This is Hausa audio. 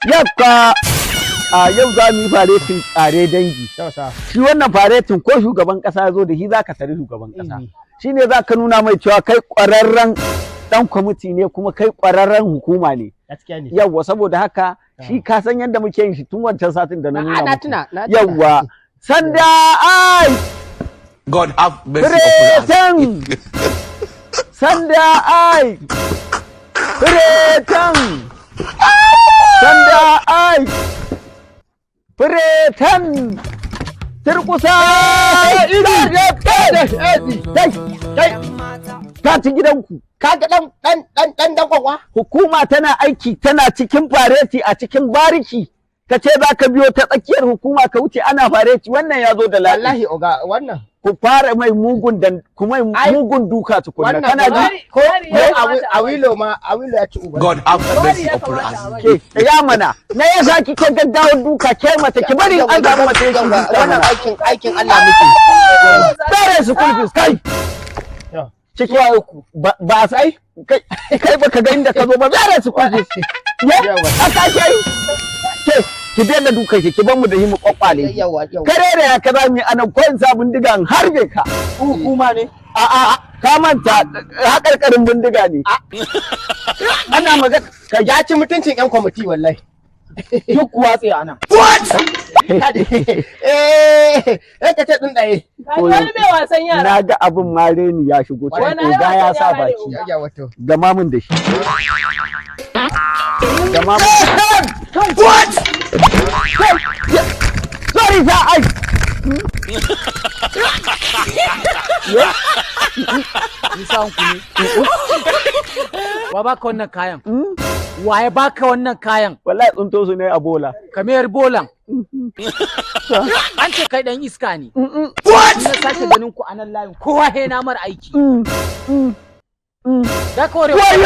Yakka a yau za mu yi faretin tsare dangi. Shi wannan faretin ko shugaban kasa ya zo da shi za ka tari shugaban kasa. Shi ne za ka nuna mai cewa kai ƙwararren ɗan kwamiti ne kuma kai ƙwararren hukuma ne. Yawwa saboda haka shi ka san yadda muke yin shi tun wancan satin da na nuna muku. Yawwa sanda ai. God have mercy upon us. Sanda ai. Firetan. Sanda ai. Firetan. Turkusa. Ka ci gidanku. Ka ga dan kwakwa? Hukuma tana aiki tana cikin fareti a cikin bariki. Ka ce za ka biyo ta tsakiyar hukuma ka wuce ana fareti wannan ya zo da wallahi oga wannan. Ku fara mai mugun duka tukunna kana ji ko awilo ya ci uba. God have mercy upon us. Ke ya mana na ya saki ke gaggawar duka ke mata ki bari an ga mata shi wannan aikin Allah muke. Tare su kulfis kai. Ciki uku ba sai kai baka ga inda ka zo ba tare su kulfis. Ya aka ke ki daina duka ki ban mu da himu kwakwale kare da ya kaza mi anan ko in sa bindiga in harbe ka hukuma ne a ka manta hakarkarin bindiga ne ana magana ka ya ci mutuncin yan kwamiti wallahi duk watsi anan What? ka ce din daye wani mai wasan yara na ga abin mare ni ya shigo cikin oga ya sa baki gama min da shi gama min What? sorry sir ai Wa baka wannan kayan? Waye baka wannan kayan? wallahi tsunto su ne a bola Kamar bolan. An ce kai dan iska ne. What? Na sake ganin ku a nan layin kowa he na mar aiki. Da kore. wayo